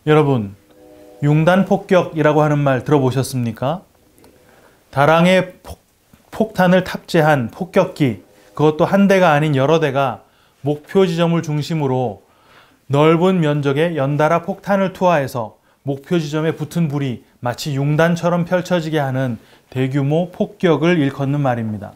여러분, 융단폭격이라고 하는 말 들어보셨습니까? 다랑에 폭탄을 탑재한 폭격기, 그것도 한 대가 아닌 여러 대가 목표 지점을 중심으로 넓은 면적에 연달아 폭탄을 투하해서 목표 지점에 붙은 불이 마치 융단처럼 펼쳐지게 하는 대규모 폭격을 일컫는 말입니다.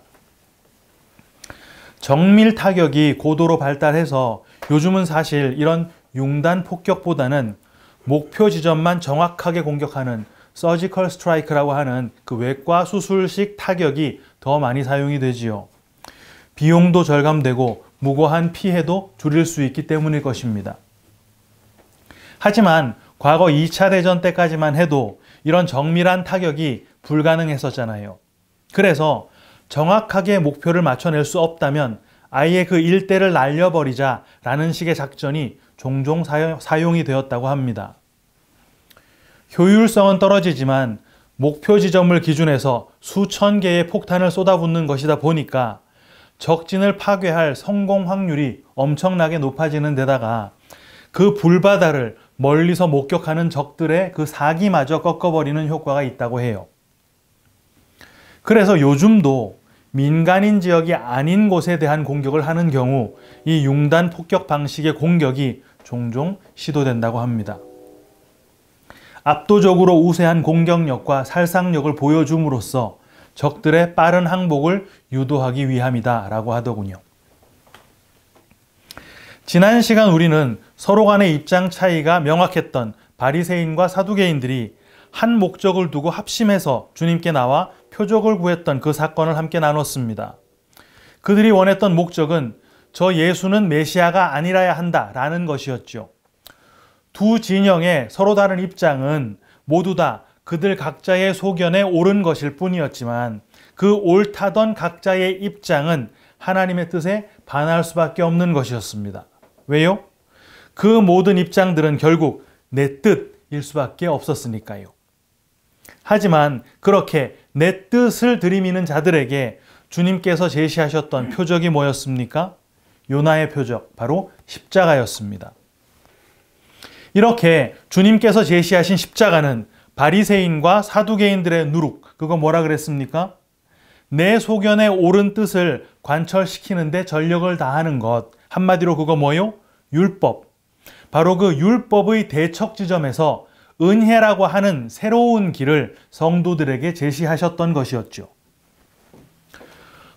정밀 타격이 고도로 발달해서 요즘은 사실 이런 융단 폭격보다는 목표 지점만 정확하게 공격하는 서지컬 스트라이크라고 하는 그 외과 수술식 타격이 더 많이 사용이 되지요. 비용도 절감되고 무고한 피해도 줄일 수 있기 때문일 것입니다. 하지만 과거 2차 대전 때까지만 해도 이런 정밀한 타격이 불가능했었잖아요. 그래서 정확하게 목표를 맞춰낼 수 없다면 아예 그 일대를 날려버리자라는 식의 작전이 종종 사용이 되었다고 합니다. 효율성은 떨어지지만 목표 지점을 기준해서 수천 개의 폭탄을 쏟아붓는 것이다 보니까 적진을 파괴할 성공 확률이 엄청나게 높아지는 데다가 그 불바다를 멀리서 목격하는 적들의 그 사기마저 꺾어버리는 효과가 있다고 해요. 그래서 요즘도 민간인 지역이 아닌 곳에 대한 공격을 하는 경우 이 융단 폭격 방식의 공격이 종종 시도된다고 합니다. 압도적으로 우세한 공격력과 살상력을 보여줌으로써 적들의 빠른 항복을 유도하기 위함이다라고 하더군요. 지난 시간 우리는 서로 간의 입장 차이가 명확했던 바리새인과 사두개인들이 한 목적을 두고 합심해서 주님께 나와 표적을 구했던 그 사건을 함께 나눴습니다. 그들이 원했던 목적은 저 예수는 메시아가 아니라야 한다라는 것이었죠. 두 진영의 서로 다른 입장은 모두 다 그들 각자의 소견에 옳은 것일 뿐이었지만 그 옳다던 각자의 입장은 하나님의 뜻에 반할 수밖에 없는 것이었습니다. 왜요? 그 모든 입장들은 결국 내 뜻일 수밖에 없었으니까요. 하지만 그렇게 내 뜻을 들이미는 자들에게 주님께서 제시하셨던 표적이 뭐였습니까? 요나의 표적, 바로 십자가였습니다. 이렇게 주님께서 제시하신 십자가는 바리새인과 사두개인들의 누룩, 그거 뭐라 그랬습니까? 내 소견에 옳은 뜻을 관철시키는데 전력을 다하는 것, 한마디로 그거 뭐요? 율법. 바로 그 율법의 대척 지점에서 은혜라고 하는 새로운 길을 성도들에게 제시하셨던 것이었죠.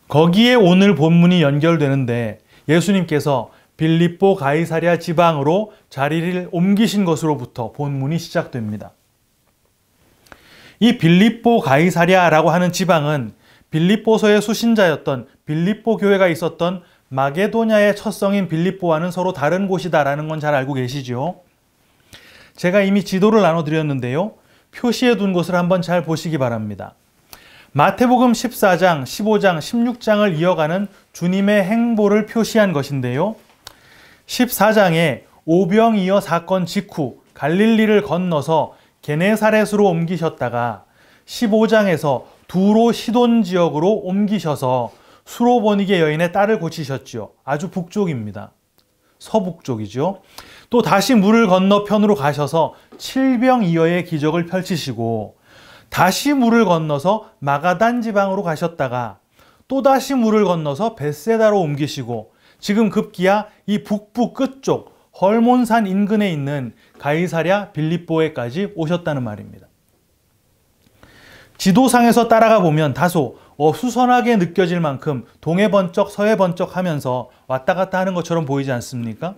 거기에 오늘 본문이 연결되는데 예수님께서 빌립보 가이사랴 지방으로 자리를 옮기신 것으로부터 본문이 시작됩니다. 이 빌립보 가이사랴라고 하는 지방은 빌립보서의 수신자였던 빌립보 교회가 있었던 마게도냐의 첫 성인 빌립보와는 서로 다른 곳이다라는 건 잘 알고 계시죠? 제가 이미 지도를 나눠드렸는데요. 표시해 둔 곳을 한번 잘 보시기 바랍니다. 마태복음 14장, 15장, 16장을 이어가는 주님의 행보를 표시한 것인데요. 14장에 오병이어 사건 직후 갈릴리를 건너서 게네사렛으로 옮기셨다가 15장에서 두로 시돈 지역으로 옮기셔서 수로보니게 여인의 딸을 고치셨죠. 아주 북쪽입니다. 서북쪽이죠. 또 다시 물을 건너편으로 가셔서 칠병이어의 기적을 펼치시고 다시 물을 건너서 마가단 지방으로 가셨다가 또다시 물을 건너서 벳세다로 옮기시고 지금 급기야 이 북부 끝쪽 헐몬산 인근에 있는 가이사랴 빌립보에까지 오셨다는 말입니다. 지도상에서 따라가 보면 다소 어수선하게 느껴질 만큼 동해 번쩍 서해 번쩍 하면서 왔다 갔다 하는 것처럼 보이지 않습니까?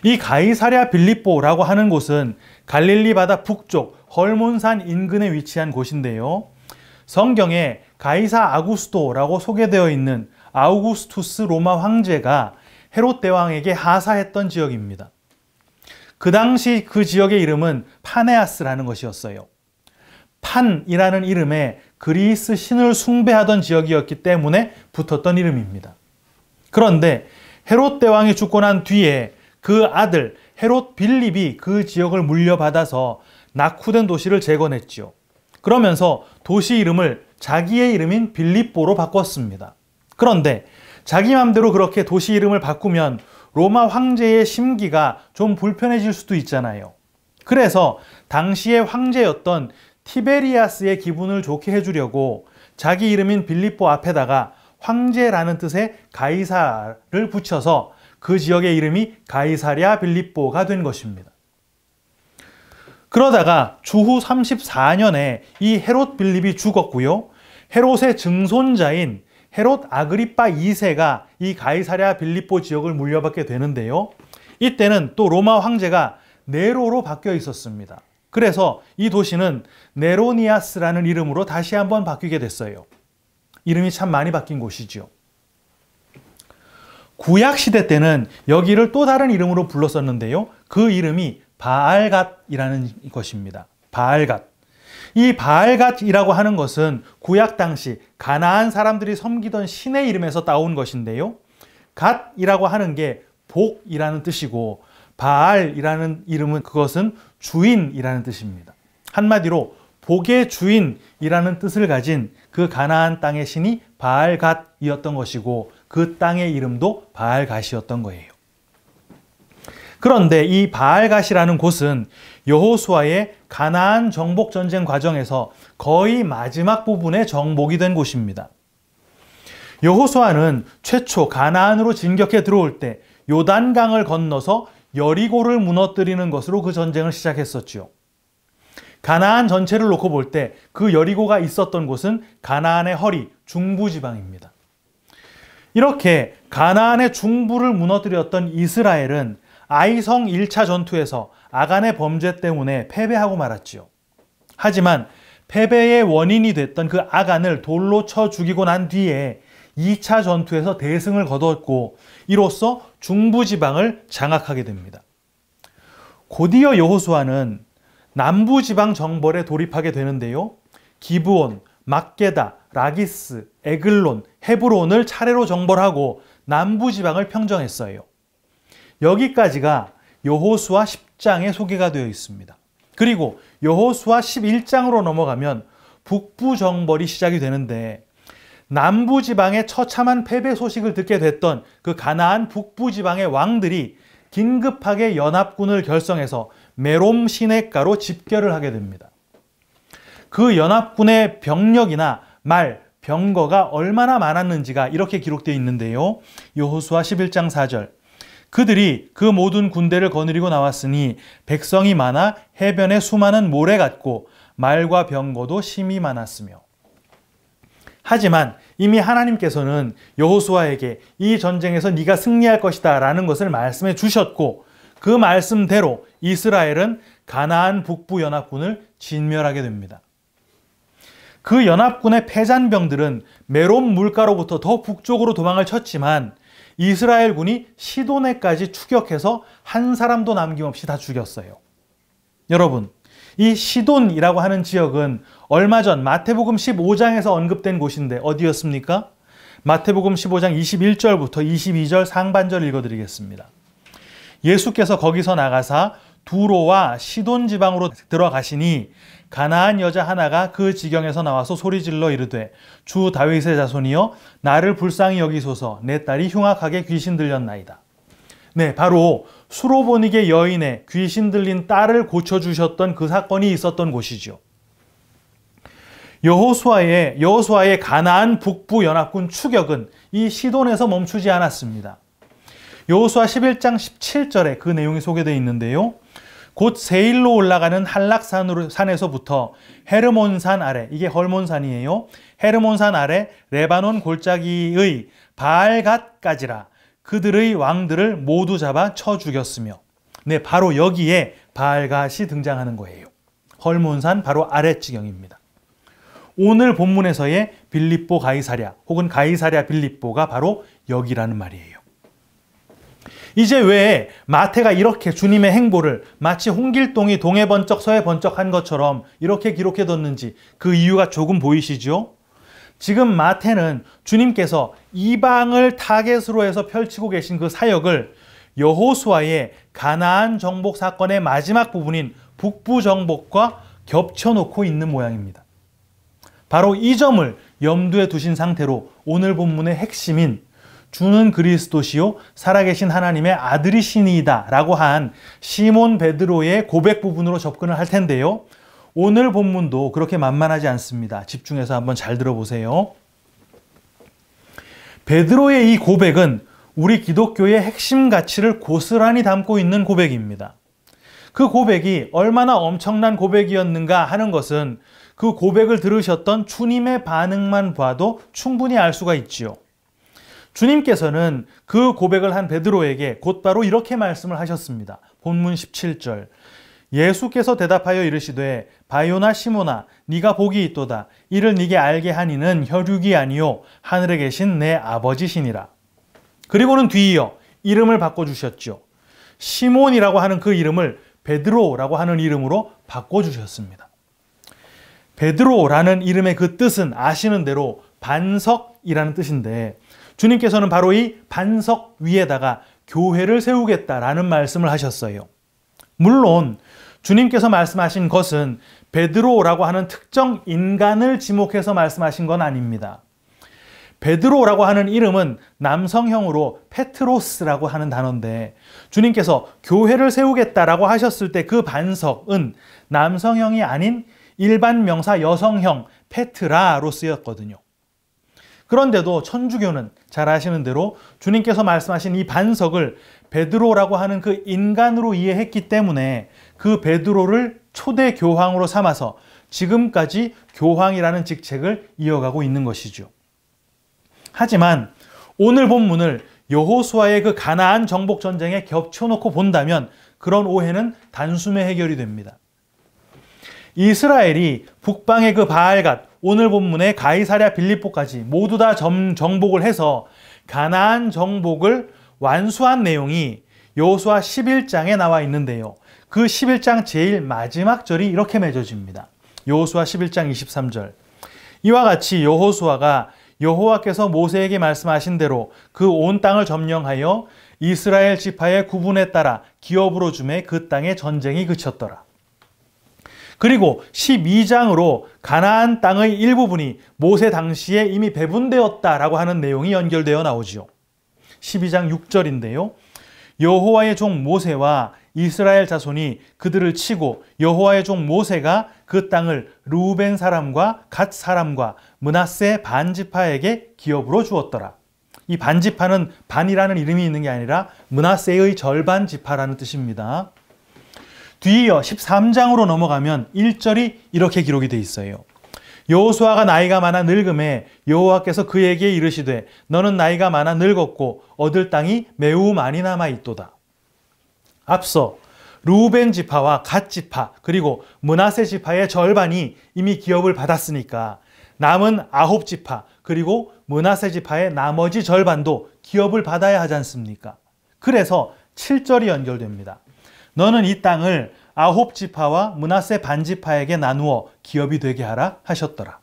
이 가이사랴 빌립보라고 하는 곳은 갈릴리 바다 북쪽 헐몬산 인근에 위치한 곳인데요. 성경에 가이사 아구스토라고 소개되어 있는 아우구스투스 로마 황제가 헤롯 대왕에게 하사했던 지역입니다. 그 당시 그 지역의 이름은 파네아스라는 것이었어요. 판이라는 이름에 그리스 신을 숭배하던 지역이었기 때문에 붙었던 이름입니다. 그런데 헤롯 대왕이 죽고 난 뒤에 그 아들 헤롯 빌립이 그 지역을 물려받아서 낙후된 도시를 재건했죠. 그러면서 도시 이름을 자기의 이름인 빌립보로 바꿨습니다. 그런데 자기 맘대로 그렇게 도시 이름을 바꾸면 로마 황제의 심기가 좀 불편해질 수도 있잖아요. 그래서 당시의 황제였던 티베리아스의 기분을 좋게 해주려고 자기 이름인 빌립보 앞에다가 황제라는 뜻의 가이사를 붙여서 그 지역의 이름이 가이사랴 빌립보가 된 것입니다. 그러다가 주후 34년에 이 헤롯 빌립이 죽었고요. 헤롯의 증손자인 헤롯 아그리파 2세가 이 가이사랴 빌립보 지역을 물려받게 되는데요. 이때는 또 로마 황제가 네로로 바뀌어 있었습니다. 그래서 이 도시는 네로니아스라는 이름으로 다시 한번 바뀌게 됐어요. 이름이 참 많이 바뀐 곳이죠. 구약시대 때는 여기를 또 다른 이름으로 불렀었는데요. 그 이름이 바알갓이라는 것입니다. 바알갓. 이 바알갓이라고 하는 것은 구약 당시 가나안 사람들이 섬기던 신의 이름에서 따온 것인데요. 갓이라고 하는 게 복이라는 뜻이고 바알이라는 이름은 그것은 주인이라는 뜻입니다. 한마디로 복의 주인이라는 뜻을 가진 그 가나안 땅의 신이 바알갓이었던 것이고 그 땅의 이름도 바알갓이었던 거예요. 그런데 이 바알갓이라는 곳은 여호수아의 가나안 정복 전쟁 과정에서 거의 마지막 부분에 정복이 된 곳입니다. 여호수아는 최초 가나안으로 진격해 들어올 때 요단강을 건너서 여리고를 무너뜨리는 것으로 그 전쟁을 시작했었죠. 가나안 전체를 놓고 볼 때 그 여리고가 있었던 곳은 가나안의 허리, 중부지방입니다. 이렇게 가나안의 중부를 무너뜨렸던 이스라엘은 아이성 1차 전투에서 아간의 범죄 때문에 패배하고 말았지요. 하지만 패배의 원인이 됐던 그 아간을 돌로 쳐 죽이고 난 뒤에 2차 전투에서 대승을 거뒀고 이로써 중부지방을 장악하게 됩니다. 곧이어 여호수아는 남부지방 정벌에 돌입하게 되는데요. 기브온, 막게다, 라기스, 에글론, 헤브론을 차례로 정벌하고 남부지방을 평정했어요. 여기까지가 여호수아 10장에 소개가 되어 있습니다. 그리고 여호수아 11장으로 넘어가면 북부 정벌이 시작이 되는데 남부지방의 처참한 패배 소식을 듣게 됐던 그 가나안 북부지방의 왕들이 긴급하게 연합군을 결성해서 메롬 시내가로 집결을 하게 됩니다. 그 연합군의 병력이나 말, 병거가 얼마나 많았는지가 이렇게 기록되어 있는데요. 여호수아 11장 4절. 그들이 그 모든 군대를 거느리고 나왔으니 백성이 많아 해변에 수많은 모래 같고 말과 병거도 심히 많았으며. 하지만 이미 하나님께서는 여호수아에게 이 전쟁에서 네가 승리할 것이다 라는 것을 말씀해 주셨고 그 말씀대로 이스라엘은 가나안 북부 연합군을 진멸하게 됩니다. 그 연합군의 패잔병들은 메롬 물가로부터 더 북쪽으로 도망을 쳤지만 이스라엘군이 시도네까지 추격해서 한 사람도 남김없이 다 죽였어요. 여러분, 이 시돈이라고 하는 지역은 얼마 전 마태복음 15장에서 언급된 곳인데 어디였습니까? 마태복음 15장 21절부터 22절 상반절 읽어드리겠습니다. 예수께서 거기서 나가사 두로와 시돈 지방으로 들어가시니 가나안 여자 하나가 그 지경에서 나와서 소리질러 이르되 주 다윗의 자손이여 나를 불쌍히 여기소서 내 딸이 흉악하게 귀신 들렸나이다. 네, 바로 수로보니게 여인의 귀신 들린 딸을 고쳐주셨던 그 사건이 있었던 곳이죠. 여호수아의 가나안 북부 연합군 추격은 이 시돈에서 멈추지 않았습니다. 여호수아 11장 17절에 그 내용이 소개되어 있는데요. 곧 세일로 올라가는 한락산에서부터 헤르몬산 아래, 이게 헐몬산이에요. 헤르몬산 아래 레바논 골짜기의 바알갓까지라 그들의 왕들을 모두 잡아 쳐 죽였으며. 네, 바로 여기에 바알갓이 등장하는 거예요. 헐몬산 바로 아랫지경입니다. 오늘 본문에서의 빌립보 가이사랴 혹은 가이사랴 빌립보가 바로 여기라는 말이에요. 이제 왜 마태가 이렇게 주님의 행보를 마치 홍길동이 동해 번쩍 서해 번쩍한 것처럼 이렇게 기록해뒀는지 그 이유가 조금 보이시죠? 지금 마태는 주님께서 이방을 타겟으로 해서 펼치고 계신 그 사역을 여호수아의 가나안 정복 사건의 마지막 부분인 북부 정복과 겹쳐놓고 있는 모양입니다. 바로 이 점을 염두에 두신 상태로 오늘 본문의 핵심인 주는 그리스도시요 살아계신 하나님의 아들이시니이다 라고 한 시몬 베드로의 고백 부분으로 접근을 할 텐데요. 오늘 본문도 그렇게 만만하지 않습니다. 집중해서 한번 잘 들어보세요. 베드로의 이 고백은 우리 기독교의 핵심 가치를 고스란히 담고 있는 고백입니다. 그 고백이 얼마나 엄청난 고백이었는가 하는 것은 그 고백을 들으셨던 주님의 반응만 봐도 충분히 알 수가 있지요. 주님께서는 그 고백을 한 베드로에게 곧바로 이렇게 말씀을 하셨습니다. 본문 17절. 예수께서 대답하여 이르시되 바요나 시모나 네가 복이 있도다. 이를 네게 알게 하니는 혈육이 아니요 하늘에 계신 내 아버지시니라. 그리고는 뒤이어 이름을 바꿔주셨죠. 시몬이라고 하는 그 이름을 베드로라고 하는 이름으로 바꿔주셨습니다. 베드로라는 이름의 그 뜻은 아시는 대로 반석이라는 뜻인데 주님께서는 바로 이 반석 위에다가 교회를 세우겠다라는 말씀을 하셨어요. 물론 주님께서 말씀하신 것은 베드로라고 하는 특정 인간을 지목해서 말씀하신 건 아닙니다. 베드로라고 하는 이름은 남성형으로 페트로스라고 하는 단어인데 주님께서 교회를 세우겠다라고 하셨을 때 그 반석은 남성형이 아닌 일반 명사 여성형 페트라로 쓰였거든요. 그런데도 천주교는 잘 아시는 대로 주님께서 말씀하신 이 반석을 베드로라고 하는 그 인간으로 이해했기 때문에 그 베드로를 초대 교황으로 삼아서 지금까지 교황이라는 직책을 이어가고 있는 것이죠. 하지만 오늘 본문을 여호수아의 그 가나안 정복 전쟁에 겹쳐놓고 본다면 그런 오해는 단숨에 해결이 됩니다. 이스라엘이 북방의 그 바알갓, 오늘 본문의 가이사랴 빌립보까지 모두 다 정복을 해서 가나안 정복을 완수한 내용이 여호수아 11장에 나와 있는데요. 그 11장 제일 마지막 절이 이렇게 맺어집니다. 여호수아 11장 23절. 이와 같이 여호수아가 여호와께서 모세에게 말씀하신 대로 그 온 땅을 점령하여 이스라엘 지파의 구분에 따라 기업으로 주매 그 땅의 전쟁이 그쳤더라. 그리고 12장으로 가나안 땅의 일부분이 모세 당시에 이미 배분되었다라고 하는 내용이 연결되어 나오지요. 12장 6절인데요. 여호와의 종 모세와 이스라엘 자손이 그들을 치고 여호와의 종 모세가 그 땅을 르우벤 사람과 갓 사람과 므낫세 반지파에게 기업으로 주었더라. 이 반지파는 반이라는 이름이 있는 게 아니라 므낫세의 절반 지파라는 뜻입니다. 뒤이어 13장으로 넘어가면 1절이 이렇게 기록이 되어 있어요. 여호수아가 나이가 많아 늙음에 여호와께서 그에게 이르시되 너는 나이가 많아 늙었고 얻을 땅이 매우 많이 남아 있도다. 앞서 르우벤 지파와 갓 지파 그리고 므낫세 지파의 절반이 이미 기업을 받았으니까 남은 9지파 그리고 므낫세 지파의 나머지 절반도 기업을 받아야 하지 않습니까? 그래서 7절이 연결됩니다. 너는 이 땅을 9지파와 므낫세 반지파에게 나누어 기업이 되게 하라 하셨더라.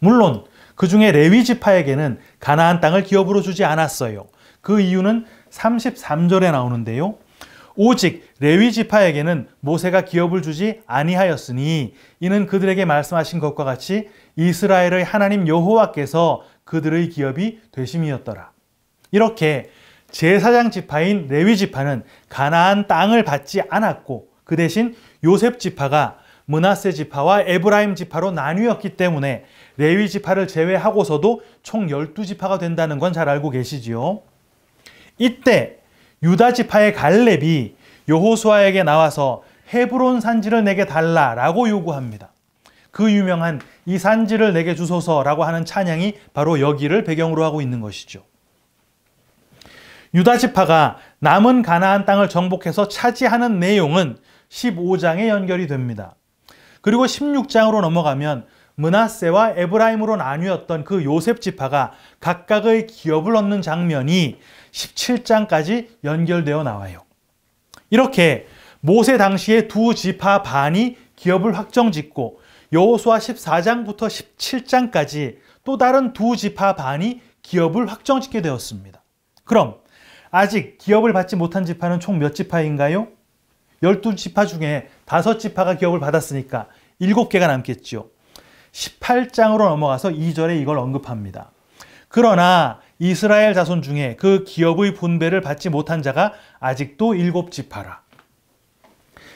물론 그 중에 레위 지파에게는 가나안 땅을 기업으로 주지 않았어요. 그 이유는 33절에 나오는데요. 오직 레위 지파에게는 모세가 기업을 주지 아니하였으니 이는 그들에게 말씀하신 것과 같이 이스라엘의 하나님 여호와께서 그들의 기업이 되심이었더라. 이렇게 제사장 지파인 레위 지파는 가나안 땅을 받지 않았고 그 대신 요셉 지파가 므낫세 지파와 에브라임 지파로 나뉘었기 때문에 레위 지파를 제외하고서도 총 12지파가 된다는 건 잘 알고 계시지요. 이때 유다 지파의 갈렙이 여호수아에게 나와서 헤브론 산지를 내게 달라라고 요구합니다. 그 유명한 이 산지를 내게 주소서라고 하는 찬양이 바로 여기를 배경으로 하고 있는 것이죠. 유다 지파가 남은 가나안 땅을 정복해서 차지하는 내용은 15장에 연결이 됩니다. 그리고 16장으로 넘어가면 므낫세와 에브라임으로 나뉘었던 그 요셉 지파가 각각의 기업을 얻는 장면이 17장까지 연결되어 나와요. 이렇게 모세 당시에 두 지파 반이 기업을 확정짓고 여호수아 14장부터 17장까지 또 다른 두 지파 반이 기업을 확정짓게 되었습니다. 그럼 아직 기업을 받지 못한 지파는 총 몇 지파인가요? 12지파 중에 5지파가 기업을 받았으니까 7개가 남겠죠. 18장으로 넘어가서 2절에 이걸 언급합니다. 그러나 이스라엘 자손 중에 그 기업의 분배를 받지 못한 자가 아직도 7지파라.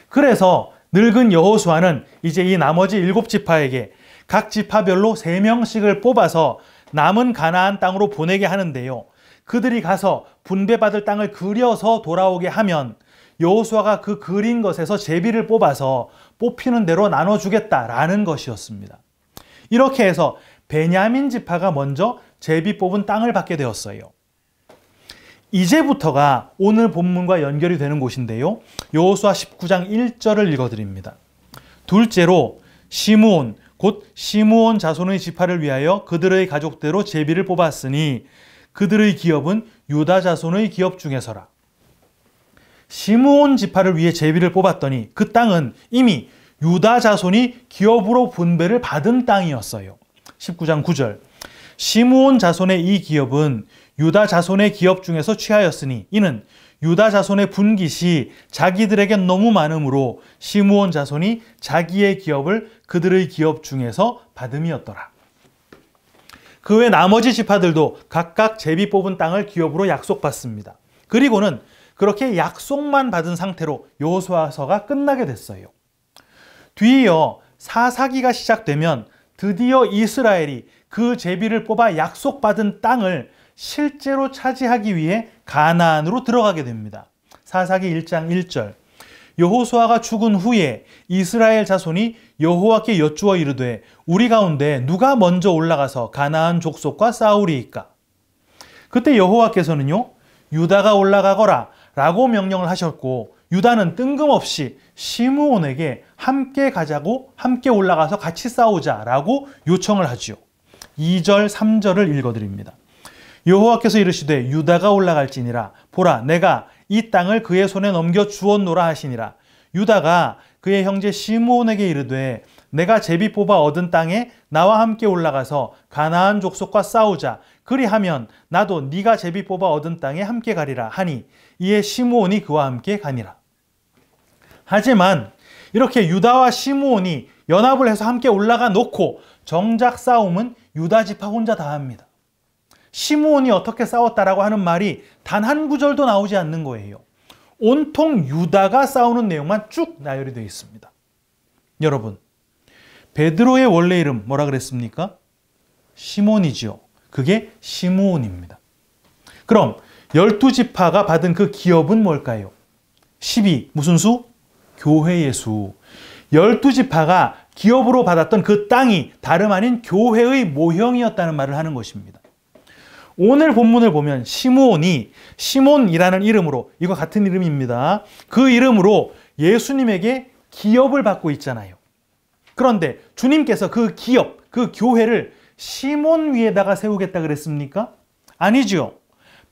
그래서 늙은 여호수아는 이제 이 나머지 7지파에게 각 지파별로 3명씩을 뽑아서 남은 가나안 땅으로 보내게 하는데요. 그들이 가서 분배받을 땅을 그려서 돌아오게 하면 여호수아가 그 그린 것에서 제비를 뽑아서 뽑히는 대로 나눠주겠다라는 것이었습니다. 이렇게 해서 베냐민 지파가 먼저 제비 뽑은 땅을 받게 되었어요. 이제부터가 오늘 본문과 연결이 되는 곳인데요. 여호수아 19장 1절을 읽어드립니다. 둘째로 시므온 곧 시므온 자손의 지파를 위하여 그들의 가족대로 제비를 뽑았으니 그들의 기업은 유다 자손의 기업 중에서라. 시므온 지파를 위해 제비를 뽑았더니 그 땅은 이미 유다 자손이 기업으로 분배를 받은 땅이었어요. 19장 9절 시므온 자손의 이 기업은 유다 자손의 기업 중에서 취하였으니 이는 유다 자손의 분깃이 자기들에게 너무 많으므로 시므온 자손이 자기의 기업을 그들의 기업 중에서 받음이었더라. 그 외 나머지 지파들도 각각 제비 뽑은 땅을 기업으로 약속받습니다. 그리고는 그렇게 약속만 받은 상태로 여호수아서가 끝나게 됐어요. 뒤이어 사사기가 시작되면 드디어 이스라엘이 그 제비를 뽑아 약속받은 땅을 실제로 차지하기 위해 가나안으로 들어가게 됩니다. 사사기 1장 1절 여호수아가 죽은 후에 이스라엘 자손이 여호와께 여쭈어 이르되 우리 가운데 누가 먼저 올라가서 가나안 족속과 싸우리이까? 그때 여호와께서는요 유다가 올라가거라 라고 명령을 하셨고 유다는 뜬금없이 시므온에게 함께 가자고 함께 올라가서 같이 싸우자 라고 요청을 하지요. 2절 3절을 읽어드립니다. 여호와께서 이르시되 유다가 올라갈지니라 보라 내가 이 땅을 그의 손에 넘겨 주었노라 하시니라. 유다가 그의 형제 시므온에게 이르되 내가 제비 뽑아 얻은 땅에 나와 함께 올라가서 가나안 족속과 싸우자. 그리하면 나도 네가 제비 뽑아 얻은 땅에 함께 가리라 하니 이에 시므온이 그와 함께 가니라. 하지만 이렇게 유다와 시므온이 연합을 해서 함께 올라가 놓고 정작 싸움은 유다 지파 혼자 다 합니다. 시므온이 어떻게 싸웠다라고 하는 말이 단 한 구절도 나오지 않는 거예요. 온통 유다가 싸우는 내용만 쭉 나열이 되어 있습니다. 여러분, 베드로의 원래 이름 뭐라 그랬습니까? 시몬이지요. 그게 시므온입니다. 그럼 12지파가 받은 그 기업은 뭘까요? 12, 무슨 수? 교회의 수. 12지파가 기업으로 받았던 그 땅이 다름 아닌 교회의 모형이었다는 말을 하는 것입니다. 오늘 본문을 보면 시므온이 시몬이라는 이름으로, 이거 같은 이름입니다. 그 이름으로 예수님에게 기업을 받고 있잖아요. 그런데 주님께서 그 기업, 그 교회를 시몬 위에다가 세우겠다 그랬습니까? 아니죠.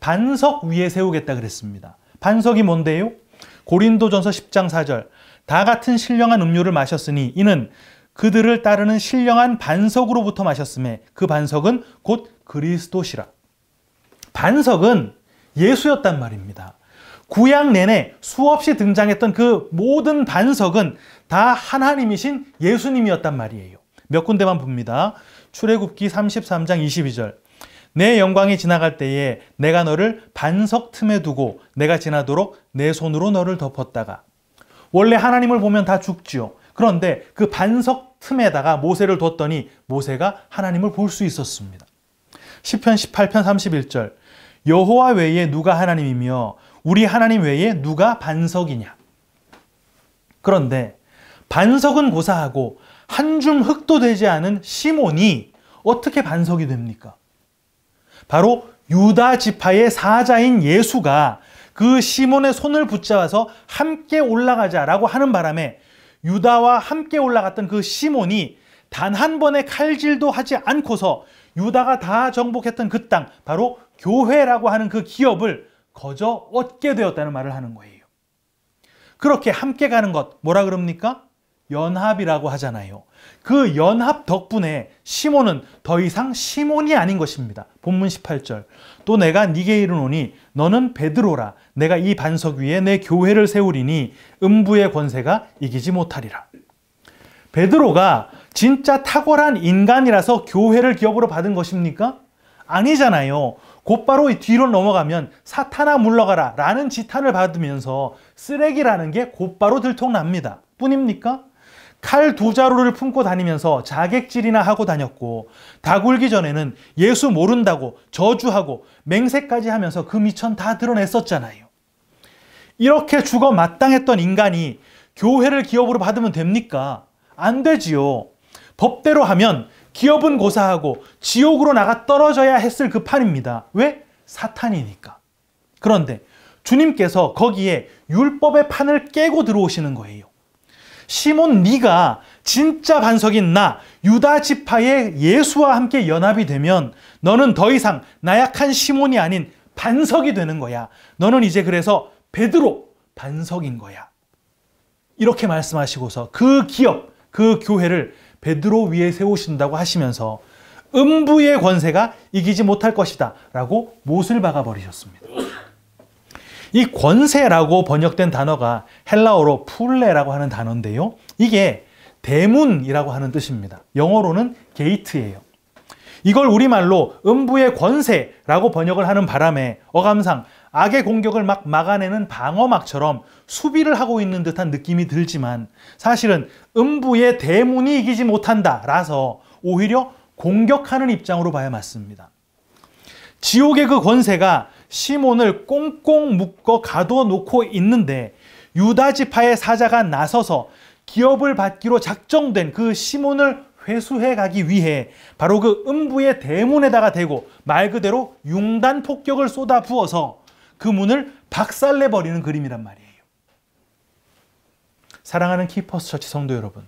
반석 위에 세우겠다 그랬습니다. 반석이 뭔데요? 고린도전서 10장 4절 다 같은 신령한 음료를 마셨으니 이는 그들을 따르는 신령한 반석으로부터 마셨음에 그 반석은 곧 그리스도시라. 반석은 예수였단 말입니다. 구약 내내 수없이 등장했던 그 모든 반석은 다 하나님이신 예수님이었단 말이에요. 몇 군데만 봅니다. 출애굽기 33장 22절 내 영광이 지나갈 때에 내가 너를 반석 틈에 두고 내가 지나도록 내 손으로 너를 덮었다가. 원래 하나님을 보면 다 죽지요. 그런데 그 반석 틈에다가 모세를 뒀더니 모세가 하나님을 볼 수 있었습니다. 시편 18편 31절 여호와 외에 누가 하나님이며 우리 하나님 외에 누가 반석이냐. 그런데 반석은 고사하고 한 줌 흙도 되지 않은 시몬이 어떻게 반석이 됩니까? 바로 유다 지파의 사자인 예수가 그 시몬의 손을 붙잡아서 함께 올라가자라고 하는 바람에 유다와 함께 올라갔던 그 시몬이 단 한 번의 칼질도 하지 않고서 유다가 다 정복했던 그 땅, 바로 교회라고 하는 그 기업을 거저 얻게 되었다는 말을 하는 거예요. 그렇게 함께 가는 것, 뭐라 그럽니까? 연합이라고 하잖아요. 그 연합 덕분에 시몬은 더 이상 시몬이 아닌 것입니다. 본문 18절 또 내가 네게 이르노니 너는 베드로라. 내가 이 반석 위에 내 교회를 세우리니 음부의 권세가 이기지 못하리라. 베드로가 진짜 탁월한 인간이라서 교회를 기업으로 받은 것입니까? 아니잖아요. 곧바로 이 뒤로 넘어가면 사탄아 물러가라 라는 지탄을 받으면서 쓰레기라는 게 곧바로 들통납니다. 뿐입니까? 칼 2자루를 품고 다니면서 자객질이나 하고 다녔고, 다 굴기 전에는 예수 모른다고 저주하고 맹세까지 하면서 그 미천 다 드러냈었잖아요. 이렇게 죽어 마땅했던 인간이 교회를 기업으로 받으면 됩니까? 안 되지요. 법대로 하면 기업은 고사하고 지옥으로 나가 떨어져야 했을 그 판입니다. 왜? 사탄이니까. 그런데 주님께서 거기에 율법의 판을 깨고 들어오시는 거예요. 시몬, 네가 진짜 반석인 나 유다 지파의 예수와 함께 연합이 되면 너는 더 이상 나약한 시몬이 아닌 반석이 되는 거야. 너는 이제 그래서 베드로 반석인 거야. 이렇게 말씀하시고서 그 기업, 그 교회를 베드로 위에 세우신다고 하시면서 음부의 권세가 이기지 못할 것이다 라고 못을 박아버리셨습니다. 이 권세라고 번역된 단어가 헬라어로 풀레라고 하는 단어인데요. 이게 대문이라고 하는 뜻입니다. 영어로는 게이트예요. 이걸 우리말로 음부의 권세라고 번역을 하는 바람에 어감상 악의 공격을 막 막아내는 방어막처럼 수비를 하고 있는 듯한 느낌이 들지만, 사실은 음부의 대문이 이기지 못한다 라서 오히려 공격하는 입장으로 봐야 맞습니다. 지옥의 그 권세가 시몬을 꽁꽁 묶어 가둬놓고 있는데, 유다 지파의 사자가 나서서 기업을 받기로 작정된 그 시몬을 회수해 가기 위해 바로 그 음부의 대문에다가 대고 말 그대로 융단 폭격을 쏟아 부어서 그 문을 박살내버리는 그림이란 말이에요. 사랑하는 키퍼스 처치 성도 여러분,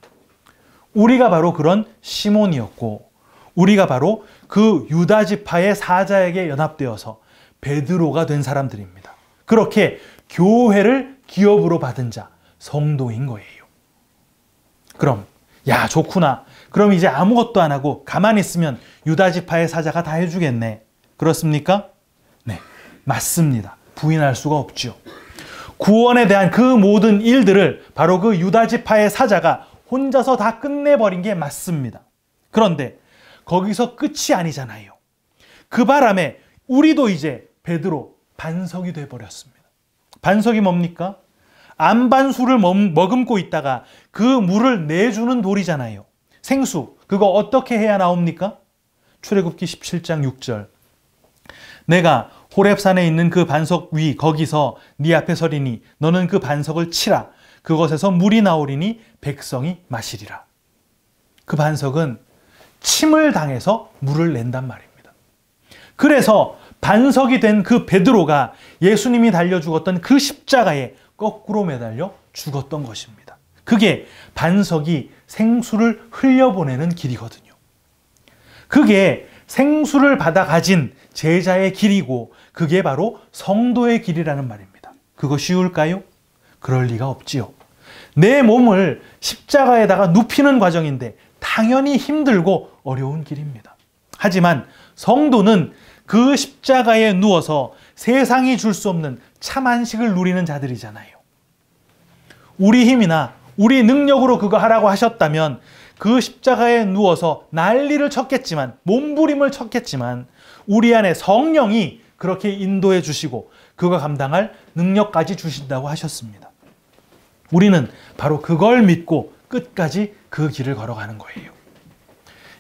우리가 바로 그런 시몬이었고, 우리가 바로 그 유다 지파의 사자에게 연합되어서 베드로가 된 사람들입니다. 그렇게 교회를 기업으로 받은 자, 성도인 거예요. 그럼 야 좋구나, 그럼 이제 아무것도 안 하고 가만히 있으면 유다 지파의 사자가 다 해주겠네, 그렇습니까? 네, 맞습니다. 부인할 수가 없죠. 구원에 대한 그 모든 일들을 바로 그 유다 지파의 사자가 혼자서 다 끝내버린 게 맞습니다. 그런데 거기서 끝이 아니잖아요. 그 바람에 우리도 이제 베드로 반석이 돼버렸습니다. 반석이 뭡니까? 안반수를 머금고 있다가 그 물을 내주는 돌이잖아요. 생수, 그거 어떻게 해야 나옵니까? 출애굽기 17장 6절. 내가 호렙산에 있는 그 반석 위 거기서 네 앞에 서리니 너는 그 반석을 치라. 그것에서 물이 나오리니 백성이 마시리라. 그 반석은 침을 당해서 물을 낸단 말입니다. 그래서 반석이 된 그 베드로가 예수님이 달려 죽었던 그 십자가에 거꾸로 매달려 죽었던 것입니다. 그게 반석이 생수를 흘려보내는 길이거든요. 그게 생수를 받아 가진 제자의 길이고, 그게 바로 성도의 길이라는 말입니다. 그거 쉬울까요? 그럴 리가 없지요. 내 몸을 십자가에다가 눕히는 과정인데 당연히 힘들고 어려운 길입니다. 하지만 성도는 그 십자가에 누워서 세상이 줄 수 없는 참 안식을 누리는 자들이잖아요. 우리 힘이나 우리 능력으로 그거 하라고 하셨다면 그 십자가에 누워서 난리를 쳤겠지만, 몸부림을 쳤겠지만, 우리 안에 성령이 그렇게 인도해 주시고 그거 감당할 능력까지 주신다고 하셨습니다. 우리는 바로 그걸 믿고 끝까지 그 길을 걸어가는 거예요.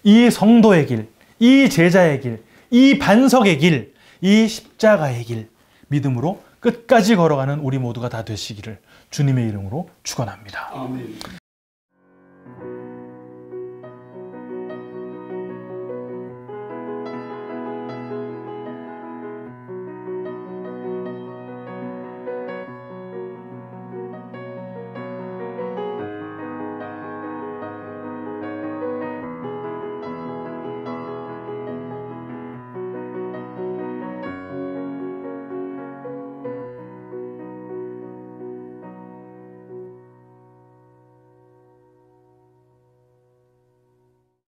이 성도의 길, 이 제자의 길, 이 반석의 길, 이 십자가의 길, 믿음으로 끝까지 걸어가는 우리 모두가 다 되시기를 주님의 이름으로 축원합니다. 아멘.